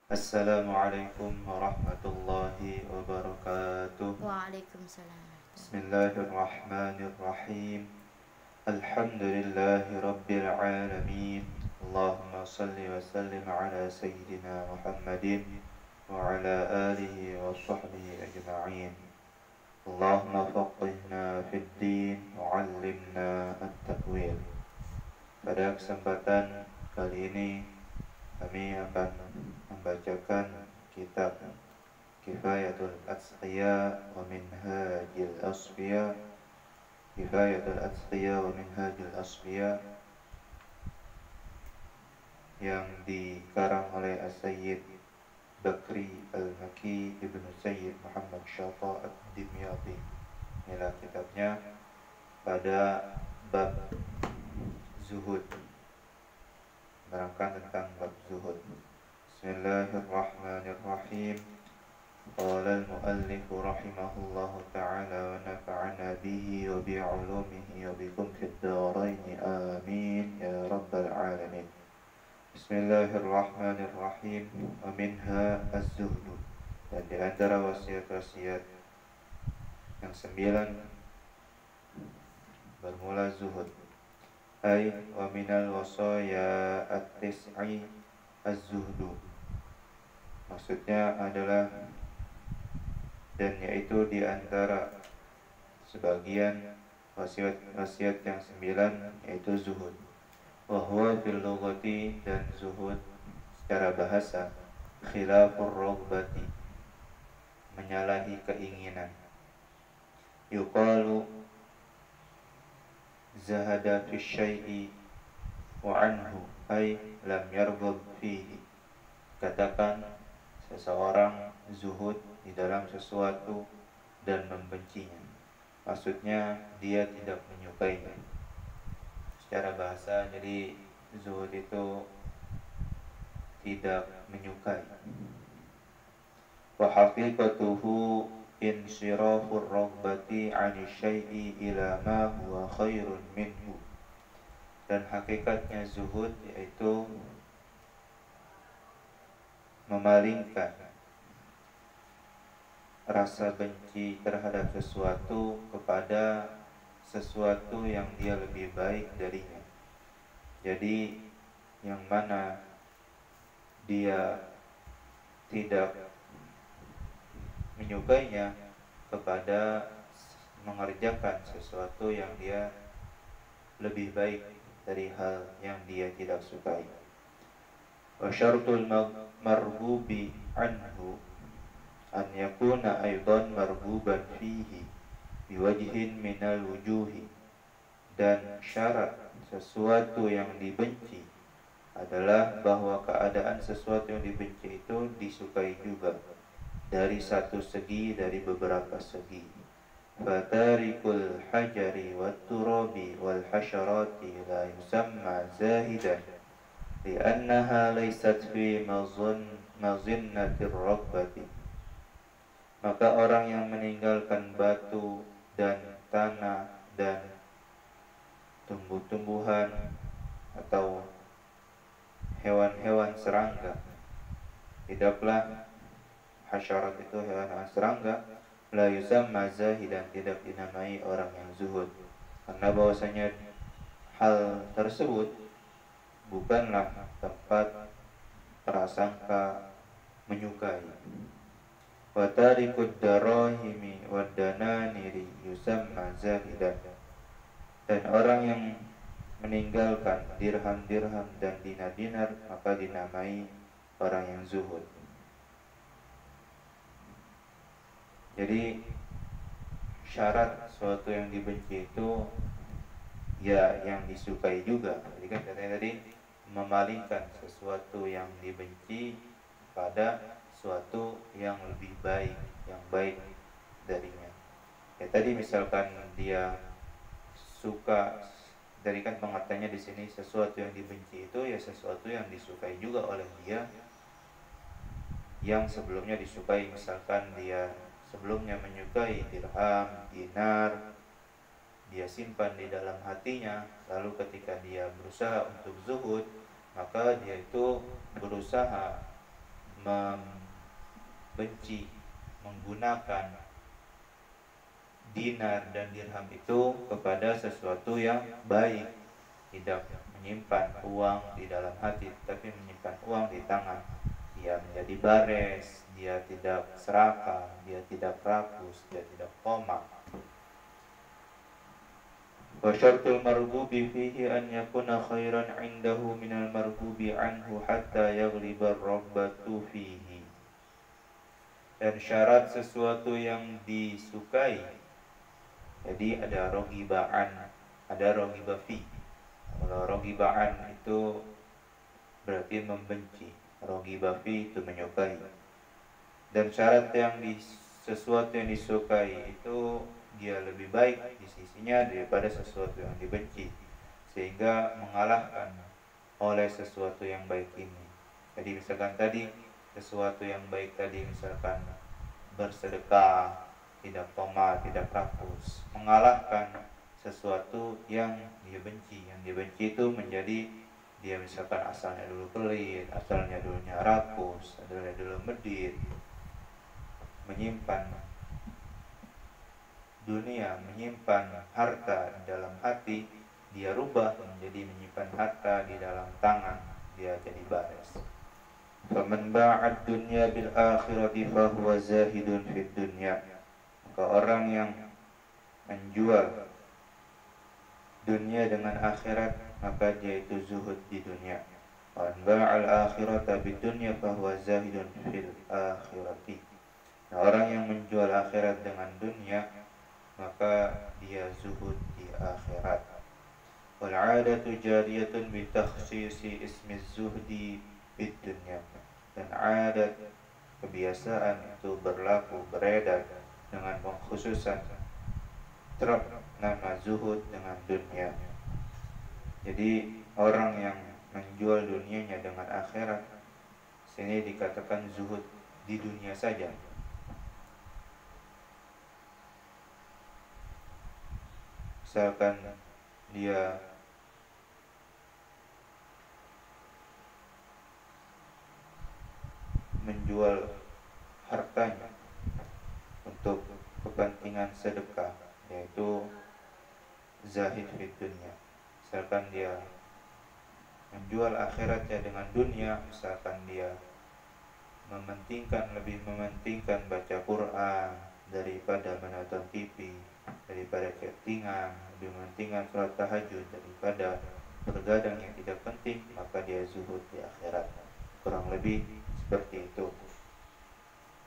Assalamualaikum warahmatullahi wabarakatuh. Waalaikumsalam. Bismillahirrahmanirrahim. Alhamdulillahi rabbil alamin. Allahumma salli wa sallim ala sayyidina Muhammadin wa ala alihi wa sahbihi ajma'in. Allahumma faqihna fid din wa 'allimna at-ta'wil. Pada kesempatan kali ini kami akan membacakan kitab Kifayatul Asqiya wa Minhajil Asfiya. Kifayatul Asqiya wa Minhajil Asfiya yang dikarang oleh As-Sayyid Bakri Al-Maki Ibnu Sayyid Muhammad Syata Ad-Dimyati. Inilah kitabnya pada bab zuhud, menerangkan tentang bab zuhud. Bismillahirrahmanirrahim. Qala al-muallif rahimahullahu ta'ala wa nafa'ana bihi wa bi'ulumihi wa bikum fid dharain amin ya rabbal alamin. Bismillahirrahmanirrahim. Wa minha az-zuhdu. Dan di antara wasiat-wasiat yang 9 bermula zuhud. Ay wa minal wasaya at-tis'i az-zuhdu. Maksudnya adalah dan yaitu di antara sebagian wasiat yang 9 yaitu zuhud. Wa huwa fil lughati, dan zuhud secara bahasa khilafur raghbati, menyalahi keinginan. Yuqalu zahada fi syai'i wa anhu ay lam yarghab fihi. Katakan seseorang zuhud di dalam sesuatu dan membencinya. Maksudnya dia tidak menyukainya. Secara bahasa jadi zuhud itu tidak menyukai. Wa haqiqatuhu insirafur raghbati 'ani syai'i ila ma huwa khairun minhu. Dan hakikatnya zuhud yaitu memalingkan rasa benci terhadap sesuatu kepada sesuatu yang dia lebih baik darinya. Jadi yang mana dia tidak menyukainya kepada mengerjakan sesuatu yang dia lebih baik dari hal yang dia tidak sukai. Wa syartul marghubi anhu an yakuna aidan marghuban fihi biwajhin minal wujuhi. Dan syarat sesuatu yang dibenci adalah bahwa keadaan sesuatu yang dibenci itu disukai juga dari satu segi, dari beberapa segi. Fatarikul hajari wat turabi wal hasyarati la yusamma zahidan li'annaha laysat fi mazinnatir raghbati. Maka orang yang meninggalkan batu dan tanah dan tumbuh-tumbuhan atau hewan-hewan serangga, tidaklah hasyarat itu hewan-hewan serangga, la yusamma zahidan, tidak dinamai orang yang zuhud, karena bahwasanya hal tersebut bukanlah tempat prasangka menyukai. Wa tarikud darahimi wad dananiri yusamma zahidan. Dan orang yang meninggalkan dirham-dirham dan dinar-dinar maka dinamai orang yang zuhud. Jadi syarat sesuatu yang dibenci itu ya yang disukai juga. Jadi kan katanya tadi memalingkan sesuatu yang dibenci pada sesuatu yang lebih baik, yang baik darinya. Ya tadi misalkan dia suka, dari kan pengertiannya di sini sesuatu yang dibenci itu ya sesuatu yang disukai juga oleh dia yang sebelumnya disukai. Misalkan dia sebelumnya menyukai dirham, dinar, dia simpan di dalam hatinya, lalu ketika dia berusaha untuk zuhud, maka dia itu berusaha membenci menggunakan dinar dan dirham itu kepada sesuatu yang baik, tidak menyimpan uang di dalam hati, tapi menyimpan uang di tangan. Dia menjadi bares, dia tidak serakah, dia tidak rakus, dia tidak tamak. Wa syartul marghubi fihi an yakuna khairan 'indahu minal marghubi anhu hatta yaghliba ar-raghbatu fihi. Dan syarat sesuatu yang disukai, jadi ada roghibaan, ada roghibafi. Kalau roghibaan itu berarti membenci, roghibafi itu menyukai. Dan syarat yang sesuatu yang disukai itu dia lebih baik di sisinya daripada sesuatu yang dibenci, sehingga mengalahkan oleh sesuatu yang baik ini. Jadi misalkan tadi sesuatu yang baik tadi, misalkan bersedekah, tidak tamak, tidak rakus, mengalahkan sesuatu yang dia benci. Yang dibenci itu menjadi dia misalkan asalnya dulu pelit, asalnya dulunya rakus, asalnya dulu medit, menyimpan dunia, menyimpan harta di dalam hati, dia rubah menjadi menyimpan harta di dalam tangan, dia jadi bares. Faman ba'ad dunya bil akhirati fahuwa zahidun fid dunya. Maka orang yang menjual dunia dengan akhirat, maka dia itu zuhud di dunia. Wa ba'al akhirata bid dunya fahuwa zahidun fil akhirati. Nah, orang yang menjual akhirat dengan dunia, maka dia zuhud di akhirat. Wal 'adatu jariyatun bi takhsisi ismi zuhdi bid dunya. Dan adat, kebiasaan itu berlaku, beredar dengan pengkhususan terap nama zuhud dengan dunia. Jadi orang yang menjual dunianya dengan akhirat, sini dikatakan zuhud di dunia saja. Misalkan dia menjual hartanya untuk kepentingan sedekah, yaitu zahid fid dunya. Misalkan dia menjual akhiratnya dengan dunia, misalkan dia lebih mementingkan baca Quran daripada menonton TV, daripada chattingan, lebih mementingkan sholat tahajud daripada bergadang yang tidak penting, maka dia zuhud di akhirat. Kurang lebih seperti itu.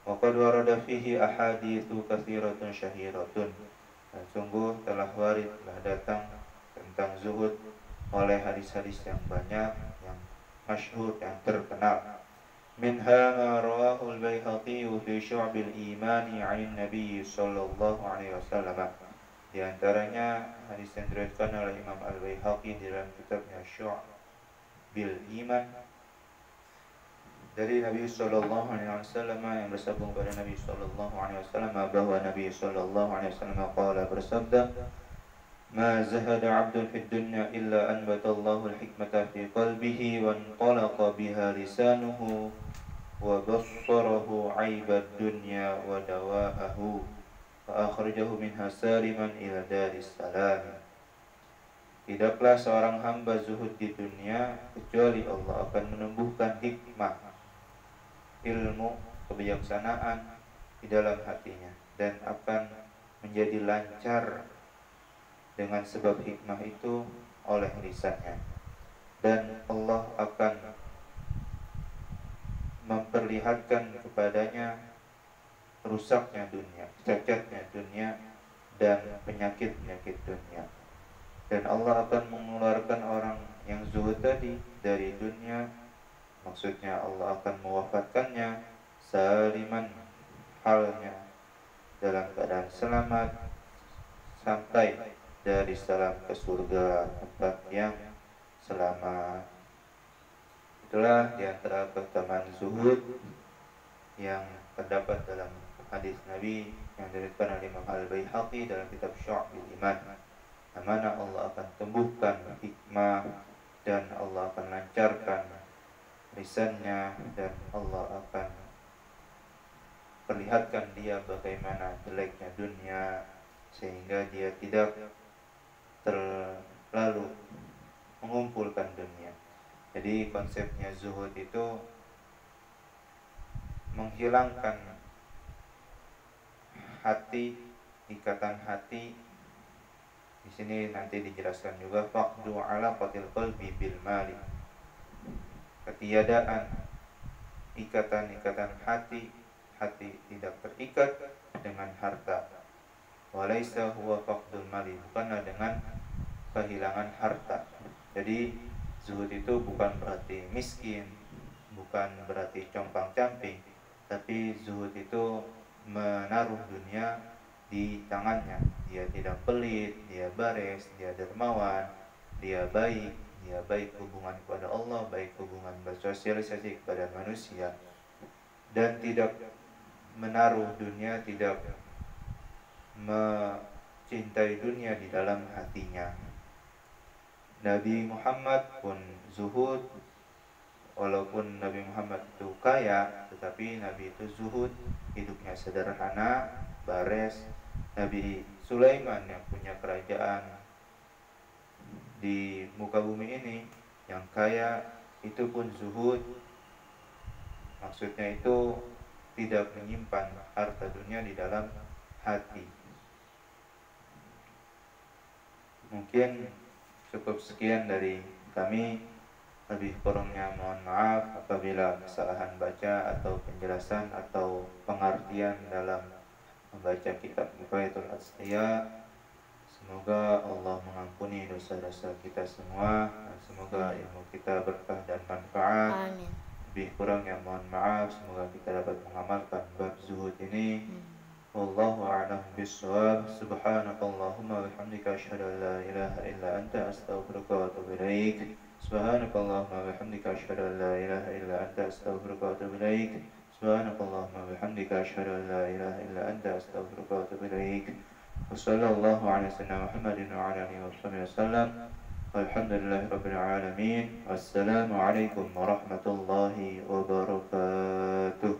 Wa qad warada fihi ahaditsu katsiratun syahiratun. Dan sungguh telah warid, telah datang tentang zuhud oleh hadis-hadis yang banyak, yang masyhur, yang terkenal. Minha ma rawahu al-Baihaqi fi Syu'abil Iman 'an Nabi sallallahu alaihi wasallam. Di antaranya hadis yang diriwayatkan oleh Imam Al-Baihaqi dalam kitabnya Syu'abil Iman dari Nabi sallallahu alaihi wasallam, yang bersambung pada Nabi sallallahu alaihi wasallam bahwa Nabi sallallahu alaihi wasallam qala, bersabda, ma zahada 'abdun fid dunya illa anbatallahu al-hikmata fi qalbihi wa antalaqa biha lisanuhu wa bassarahu 'aibad dunya wa dawa'ahu fa akhrajahu minha saliman ila daris salam. Tidaklah seorang hamba zuhud di dunia kecuali Allah akan menumbuhkan hikmah, ilmu, kebijaksanaan di dalam hatinya, dan akan menjadi lancar dengan sebab hikmah itu oleh lisannya, dan Allah akan memperlihatkan kepadanya rusaknya dunia, cacatnya dunia, dan penyakit-penyakit dunia. Dan Allah akan mengeluarkan orang yang zuhud tadi dari dunia, maksudnya Allah akan mewafatkannya saliman, halnya dalam keadaan selamat, sampai dari salam ke surga, tempat yang selamat. Itulah di antara keutamaan zuhud yang terdapat dalam hadis Nabi yang diriwayatkan oleh Imam Al-Baihaqi dalam kitab Syu'abil Iman. Mana Allah akan tumbuhkan hikmah dan Allah akan lancarkan lisannya, dan Allah akan perlihatkan dia bagaimana jeleknya dunia sehingga dia tidak terlalu mengumpulkan dunia. Jadi konsepnya zuhud itu menghilangkan hati, ikatan hati. Di sini nanti dijelaskan juga faqdu alaqatil qalbi bil mali. Ketiadaan ikatan-ikatan hati tidak terikat dengan harta. Walaisa huwa faqdul mali, bukanlah dengan kehilangan harta. Jadi zuhud itu bukan berarti miskin, bukan berarti compang-camping, tapi zuhud itu menaruh dunia di tangannya. Dia tidak pelit, dia bares, dia dermawan, dia baik hubungan kepada Allah, baik hubungan bersosialisasi kepada manusia, dan tidak menaruh dunia, tidak mencintai dunia di dalam hatinya. Nabi Muhammad pun zuhud, walaupun Nabi Muhammad itu kaya, tetapi Nabi itu zuhud, hidupnya sederhana, bares. Nabi Sulaiman yang punya kerajaan di muka bumi ini, yang kaya, itu pun zuhud. Maksudnya itu tidak menyimpan harta dunia di dalam hati. Mungkin cukup sekian dari kami. Lebih kurangnya mohon maaf apabila kesalahan baca atau penjelasan atau pengertian dalam membaca kitab Kifayatul Asqiya. Semoga Allah mengampuni dosa-dosa kita semua, dan semoga ilmu kita berkah dan manfaat. Amin. Lebih kurangnya mohon maaf. Semoga kita dapat mengamalkan bab zuhud ini. Wallahu a'lam bishawab. Subhanakallahumma wa bihamdika asyhadu an la ilaha illa anta astaghfiruka wa atubu ilaik. Subhanakallahumma wa bihamdika asyhadu an la ilaha illa anta astaghfiruka wa atubu ilaik. Subhanakallahumma wa bihamdika asyhadu an la ilaha illa anta astaghfiruka wa atubu ilaik. Wa sallallahu ala sayyidina Muhammadin wa ala alihi wasallam. Walhamdulillahirabbil alamin. Wassalamu alaikum warahmatullahi wabarakatuh.